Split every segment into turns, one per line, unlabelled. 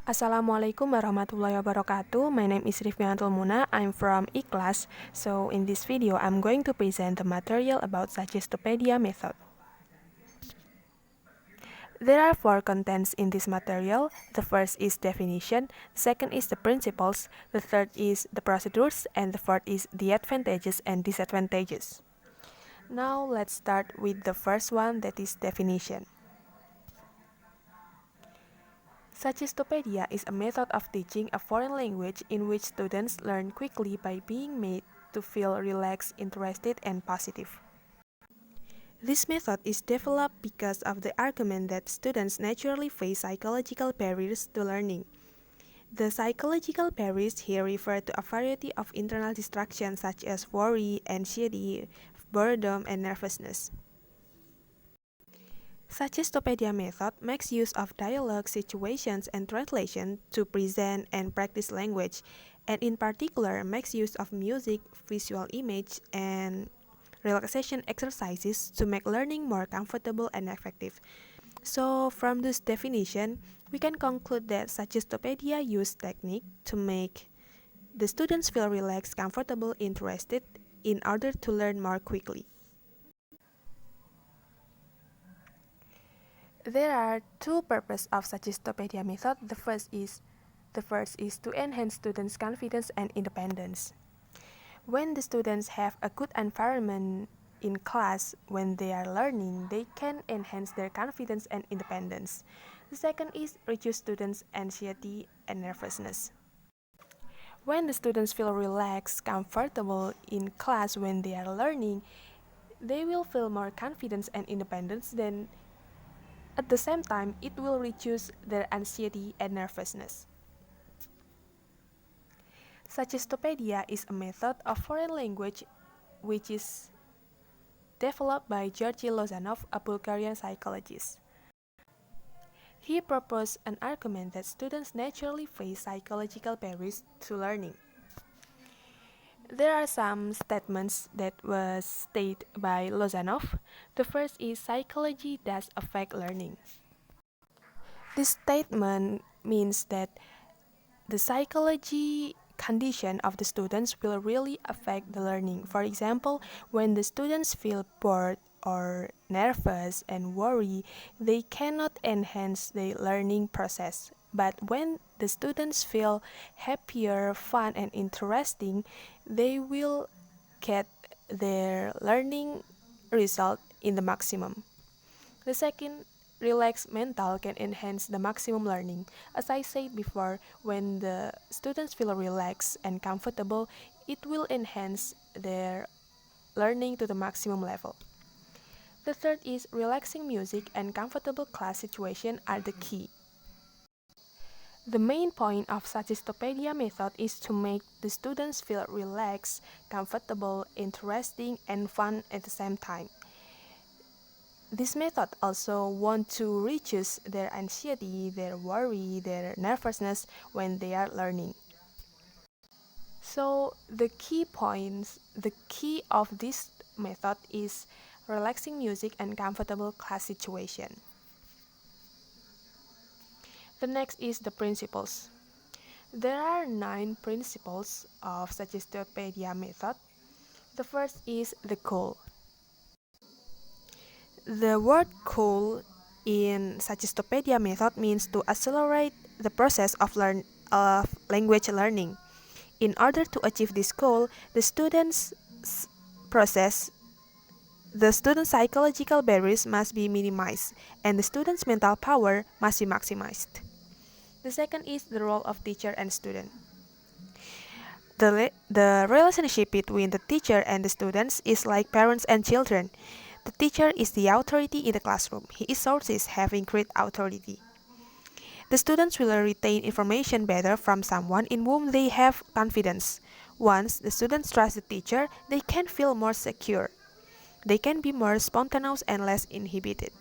Assalamualaikum warahmatullahi wabarakatuh. My name is Rifqi. I'm from E-Class. So in this video, I'm going to present the material about Suggestopedia Method. There are 4 contents in this material. The first is definition, the second is the principles, the third is the procedures, and the fourth is the advantages and disadvantages. Now let's start with the first one, that is definition. Suggestopedia is a method of teaching a foreign language in which students learn quickly by being made to feel relaxed, interested, and positive. This method is developed because of the argument that students naturally face psychological barriers to learning. The psychological barriers here refer to a variety of internal distractions such as worry, anxiety, boredom, and nervousness. Suggestopedia method makes use of dialogue, situations, and translation to present and practice language, and in particular makes use of music, visual image, and relaxation exercises to make learning more comfortable and effective. So from this definition, we can conclude that Suggestopedia use technique to make the students feel relaxed, comfortable, interested in order to learn more quickly. There are two purposes of Suggestopedia method. The first is to enhance students' confidence and independence. When the students have a good environment in class when they are learning, they can enhance their confidence and independence. The second is reduce students' anxiety and nervousness. When the students feel relaxed, comfortable in class when they are learning, they will feel more confidence and independence. Then at the same time, it will reduce their anxiety and nervousness. Suggestopedia is a method of foreign language which is developed by Georgy Lozanov, a Bulgarian psychologist. He proposed an argument that students naturally face psychological barriers to learning. There are some statements that was stated by Lozanov. The first is psychology does affect learning. This statement means that the psychology condition of the students will really affect the learning. For example, when the students feel bored or nervous and worry, they cannot enhance the learning process. But when the students feel happier, fun, and interesting, they will get their learning result in the maximum. The second, relaxed mental can enhance the maximum learning. As I said before, when the students feel relaxed and comfortable, it will enhance their learning to the maximum level. The third is relaxing music and comfortable class situation are the key. The main point of Suggestopedia method is to make the students feel relaxed, comfortable, interesting, and fun at the same time. This method also want to reduce their anxiety, their worry, their nervousness when they are learning. So the key points, the key of this method is relaxing music and comfortable class situation. The next is the principles. There are 9 principles of Suggestopedia method. The first is the goal. The word goal in Suggestopedia method means to accelerate the process of language learning. In order to achieve this goal, the student's psychological barriers must be minimized, and the student's mental power must be maximized. The second is the role of teacher and student. The relationship between the teacher and the students is like parents and children. The teacher is the authority in the classroom. His sources having great authority. The students will retain information better from someone in whom they have confidence. Once the students trust the teacher, they can feel more secure. They can be more spontaneous and less inhibited.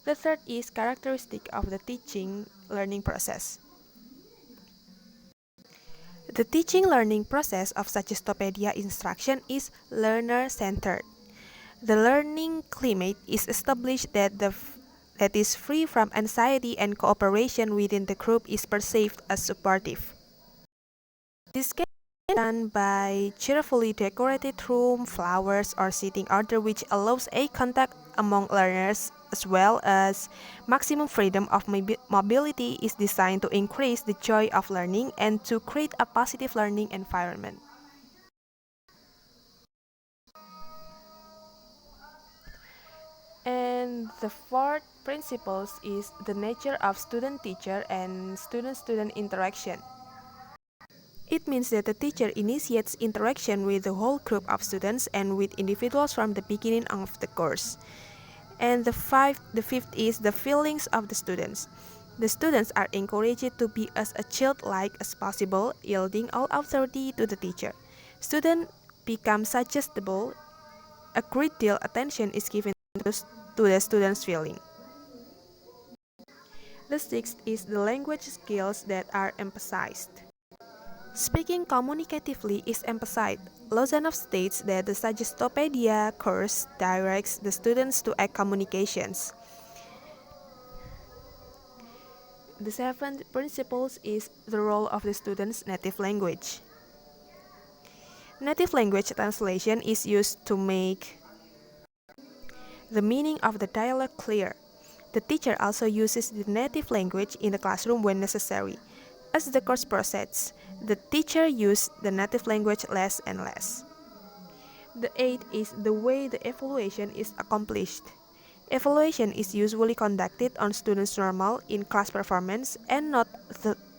The third is characteristic of the teaching learning process. The teaching learning process of Suggestopedia instruction is learner-centered. The learning climate is established that the that is free from anxiety and cooperation within the group is perceived as supportive. This can be done by cheerfully decorated room, flowers, or seating order which allows eye contact among learners as well as maximum freedom of mobility is designed to increase the joy of learning and to create a positive learning environment. And the fourth principle is the nature of student-teacher and student-student interaction. It means that the teacher initiates interaction with the whole group of students and with individuals from the beginning of the course. And the fifth is the feelings of the students. The students are encouraged to be as a childlike as possible, yielding all authority to the teacher. Students become suggestible. A great deal attention is given to the students' feeling. The sixth is the language skills that are emphasized. Speaking communicatively is emphasized. Lozanov states that the Suggestopedia course directs the students to act communications. The seventh principle is the role of the student's native language. Native language translation is used to make the meaning of the dialogue clear. The teacher also uses the native language in the classroom when necessary. As the course proceeds, the teacher uses the native language less and less. The eighth is the way the evaluation is accomplished. Evaluation is usually conducted on students' normal in-class performance and not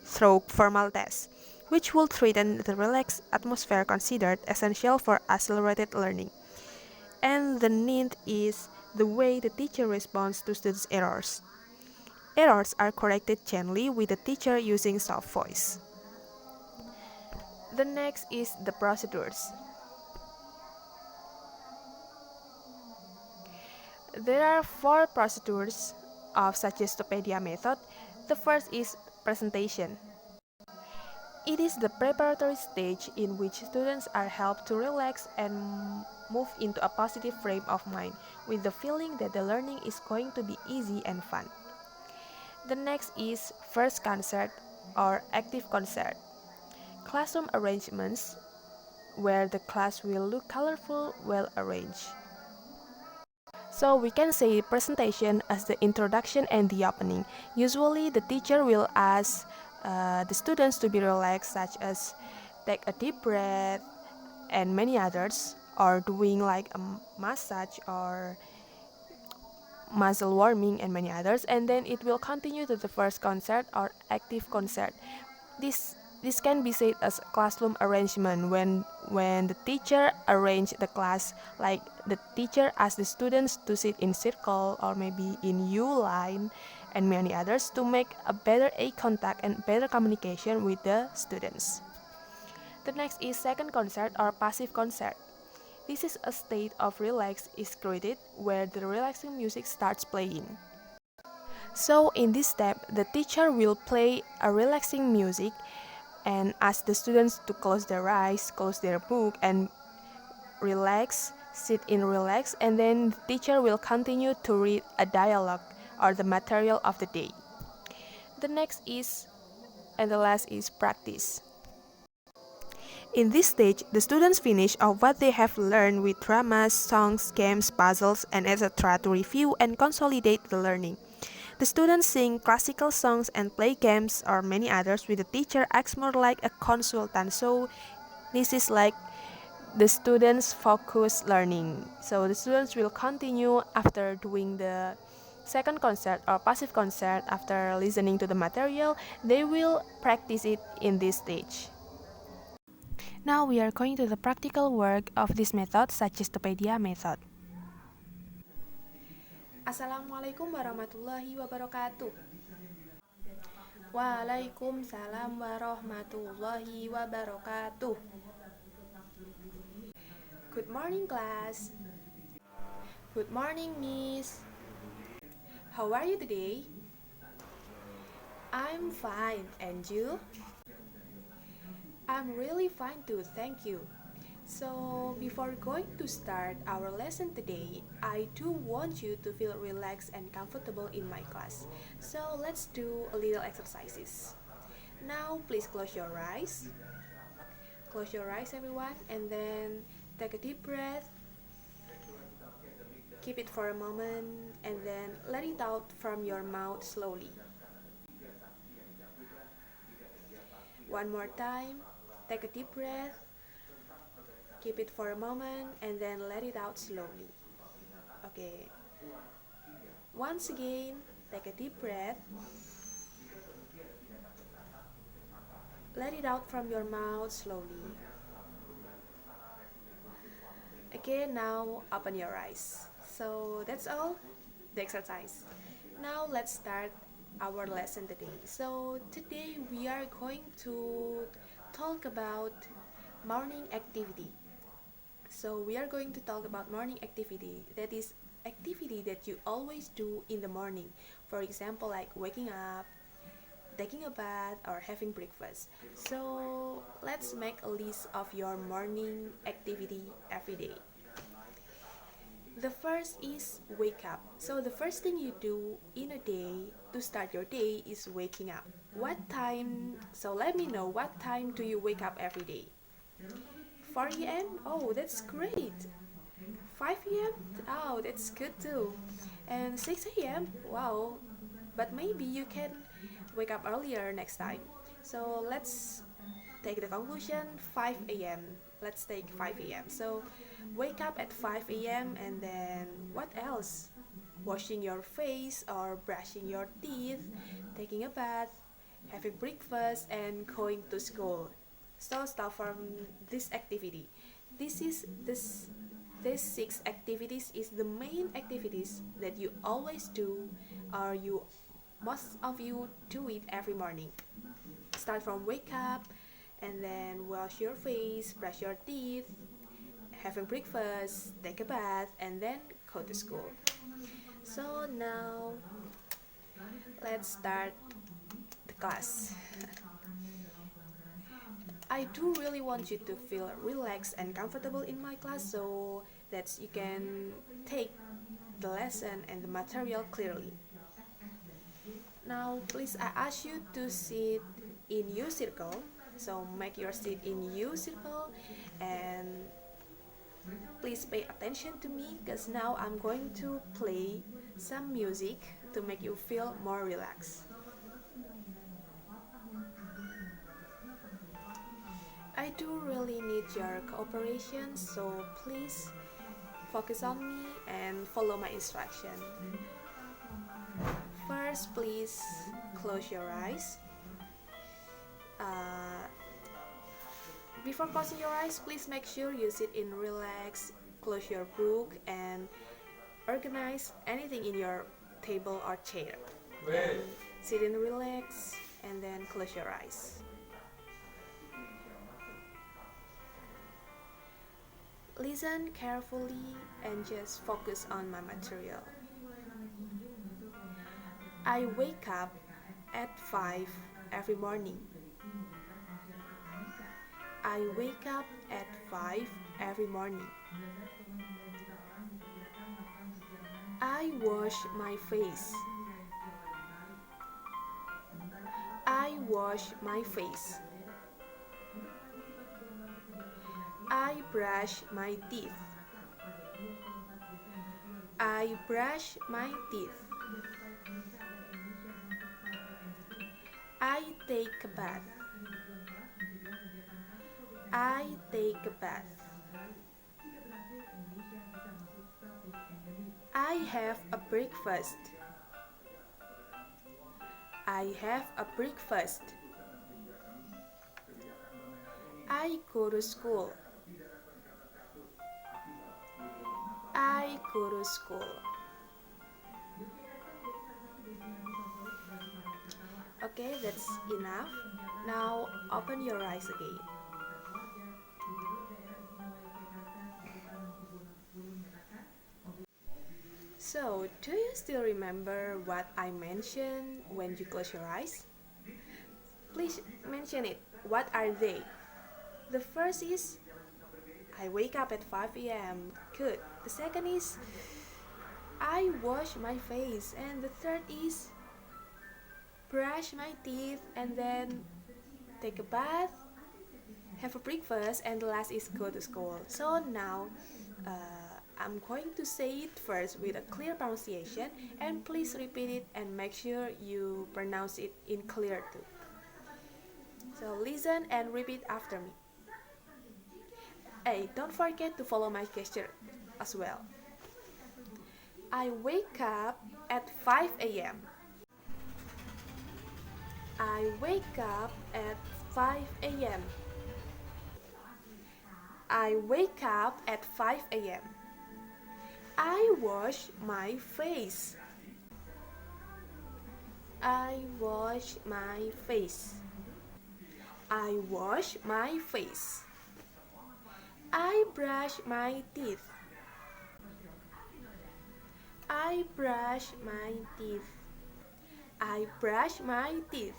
through formal tests, which will threaten the relaxed atmosphere considered essential for accelerated learning. And the ninth is the way the teacher responds to students' errors. Errors are corrected gently with the teacher using soft voice. The next is the procedures. There are four procedures of Suggestopedia method. The first is presentation. It is the preparatory stage in which students are helped to relax and move into a positive frame of mind with the feeling that the learning is going to be easy and fun. The next is first concert or active concert. Classroom arrangements where the class will look colorful, well arranged. So we can say presentation as the introduction and the opening. Usually the teacher will ask the students to be relaxed, such as take a deep breath and many others, or doing like a massage or muscle warming and many others, and then it will continue to the first concert or active concert. This can be said as classroom arrangement when the teacher arrange the class, like the teacher asks the students to sit in circle or maybe in U line and many others to make a better eye contact and better communication with the students. The next is second concert or passive concert. This is a state of relax is created where the relaxing music starts playing. So in this step, the teacher will play a relaxing music and ask the students to close their eyes, close their book, and relax, sit in relax, and then the teacher will continue to read a dialogue or the material of the day. The next is, and the last is practice. In this stage, the students finish off what they have learned with dramas, songs, games, puzzles, and etc. to review and consolidate the learning. The students sing classical songs and play games or many others with the teacher acts more like a consultant. So this is like the students focus learning. So the students will continue after doing the second concert or passive concert. After listening to the material, they will practice it in this stage. Now we are going to the practical work of this method, Suggestopedia method. Assalamualaikum warahmatullahi wabarakatuh. Waalaikumsalam warahmatullahi wabarakatuh. Good morning, class. Good morning, Miss. How are you today? I'm fine, and you? I'm really fine too, thank you. So, before going to start our lesson today, I do want you to feel relaxed and comfortable in my class. So, let's do a little exercises. Now, please close your eyes. Close your eyes, everyone, and then take a deep breath. Keep it for a moment, and then let it out from your mouth slowly. One more time. Take a deep breath. Keep it for a moment, and then let it out slowly. Okay. Once again, take a deep breath. Let it out from your mouth slowly. Okay, now open your eyes. So that's all the exercise. Now let's start our lesson today. So today we are going to talk about morning activity. So we are going to talk about morning activity. That is activity that you always do in the morning. For example, like waking up, taking a bath, or having breakfast. So let's make a list of your morning activity every day. The first is wake up. So the first thing you do in a day to start your day is waking up. What time? So let me know, what time do you wake up every day? 4 a.m. Oh, that's great. 5 a.m. Oh, that's good too. And 6 a.m. Wow. But maybe you can wake up earlier next time. So let's take the conclusion 5 a.m. Let's take 5 a.m. So wake up at 5 a.m. and then what else? Washing your face or brushing your teeth, taking a bath, having breakfast, and going to school. So start from this activity. This is this these six activities is the main activities that you always do, or you most of you do it every morning. Start from wake up, and then wash your face, brush your teeth, having breakfast, take a bath, and then go to school. So now let's start the class. I do really want you to feel relaxed and comfortable in my class so that you can take the lesson and the material clearly. Now, please, I ask you to sit in U circle. So make your seat in U circle, and please pay attention to me because now I'm going to play some music to make you feel more relaxed. I do really need your cooperation, so please focus on me and follow my instruction. First, please close your eyes. Uh, Before closing your eyes, please make sure you sit in relax, close your book, and organize anything in your table or chair. And sit in relax, and then close your eyes. Listen carefully and just focus on my material. I wake up at 5 every morning. I wake up at 5 every morning. I wash my face. I wash my face. I brush my teeth. I brush my teeth. I take a bath. I take a bath. I have a breakfast. I have a breakfast. I go to school. I go to school. Okay, that's enough. Now open your eyes again. So, do you still remember what I mentioned when you close your eyes? Please mention it. What are they? The first is I wake up at 5 a.m. Good. The second is I wash my face, and the third is brush my teeth and then take a bath, have a breakfast, and the last is go to school. So now I'm going to say it first with a clear pronunciation, and please repeat it and make sure you pronounce it in clear too. So listen and repeat after me. Hey, don't forget to follow my gesture as well. I wake up at 5 a.m. I wake up at 5 a.m. I wake up at 5 a.m. I wash my face. I wash my face. I wash my face. I brush my teeth. I brush my teeth. I brush my teeth.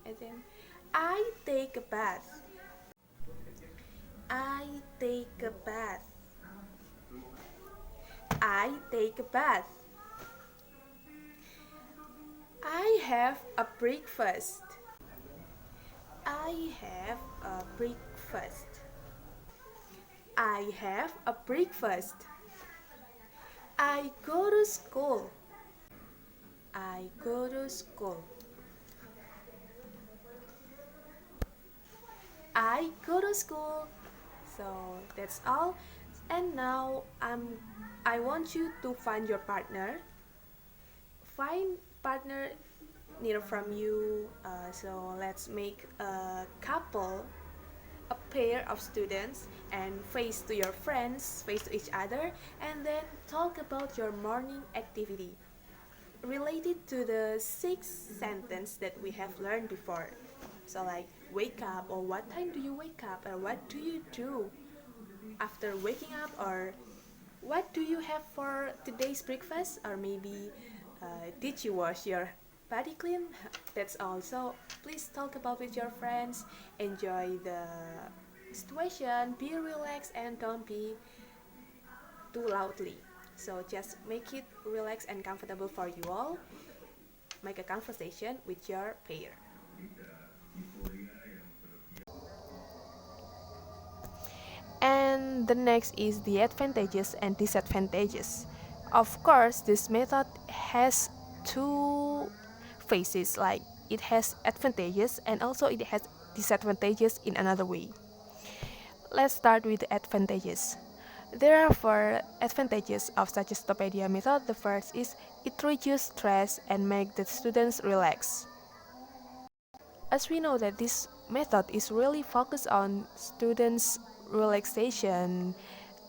Okay. And then I take a bath. I take a bath. I take a bath. I have a breakfast. I have a breakfast. I have a breakfast. I go to school. I go to school. I go to school. So that's all. And now I want you to find your partner. Find partner near from you. So let's make a couple, a pair of students, and face to your friends, face to each other, and then talk about your morning activity related to the 6 sentences that we have learned before. So like wake up, or what time do you wake up, or what do you do after waking up, or what do you have for today's breakfast, or maybe did you wash your body clean? That's all. So please talk about with your friends, enjoy the situation, be relaxed, and don't be too loudly. So just make it relaxed and comfortable for you all. Make a conversation with your pair. And the next is the advantages and disadvantages. Of course, this method has two phases, like it has advantages and also it has disadvantages in another way. Let's start with the advantages. There are four advantages of Suggestopedia method. The first is it reduces stress and make the students relax. As we know that this method is really focused on students' relaxation,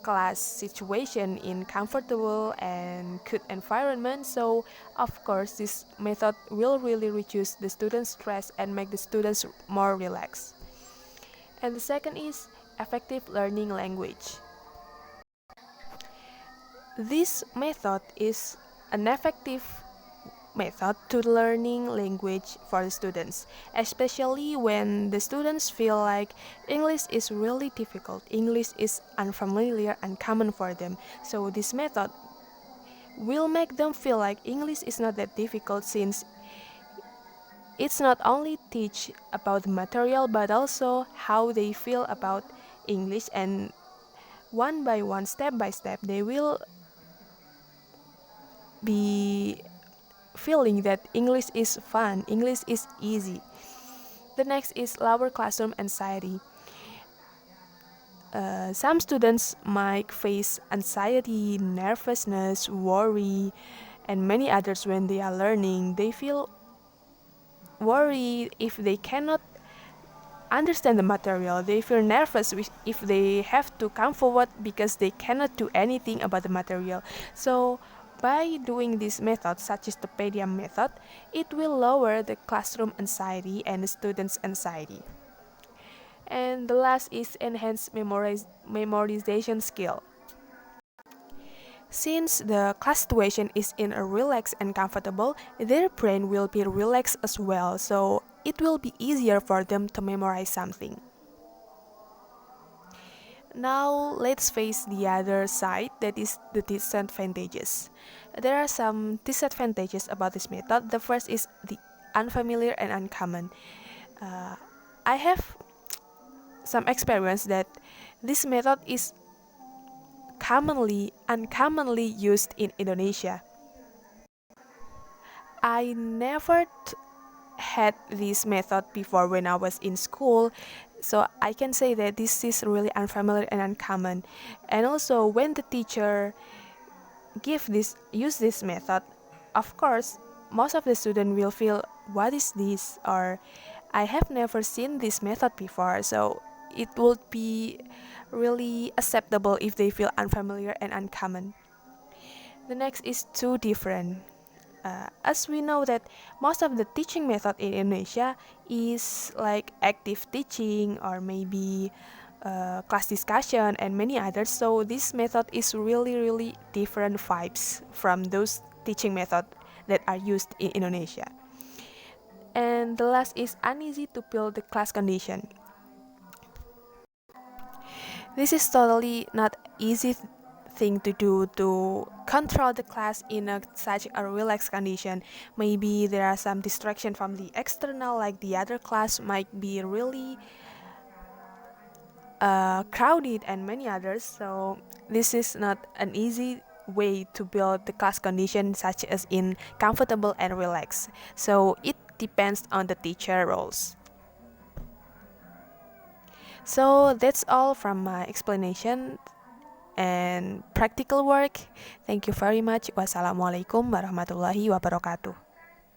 class situation in comfortable and good environment, so of course this method will really reduce the students' stress and make the students more relaxed. And the second is effective learning language. This method is an effective method to learning language for the students, especially when the students feel like English is really difficult, English is unfamiliar and common for them. So this method will make them feel like English is not that difficult, since it's not only teach about the material but also how they feel about English, and one by one, step by step, they will be feeling that English is fun, English is easy. The next is lower classroom anxiety. Some students might face anxiety, nervousness, worry, and many others when they are learning. They feel worried if they cannot understand the material. They feel nervous if they have to come forward because they cannot do anything about the material. So by doing this method, such as the Suggestopedia method, it will lower the classroom anxiety and the students' anxiety. And the last is enhanced memorization skill. Since the class situation is in a relaxed and comfortable, their brain will be relaxed as well, so it will be easier for them to memorize something. Now let's face the other side, that is the disadvantages. There are some disadvantages about this method. The first is the unfamiliar and uncommon. Uh, I have some experience that this method is uncommonly used in Indonesia. I never had this method before when I was in school, so I can say that this is really unfamiliar and uncommon. And also when the teacher use this method, of course most of the student will feel, what is this, or I have never seen this method before, so it would be really acceptable if they feel unfamiliar and uncommon. The next is too different. As we know that most of the teaching method in Indonesia is like active teaching or maybe class discussion and many others, so this method is really different vibes from those teaching method that are used in Indonesia. And the last is uneasy to build the class condition. This is totally not easy thing to do to control the class in such a relaxed condition. Maybe there are some distraction from the external, like the other class might be really crowded and many others, so this is not an easy way to build the class condition such as in comfortable and relaxed, so it depends on the teacher roles. So that's all from my explanation and practical work. Thank you very much. Wassalamualaikum warahmatullahi wabarakatuh.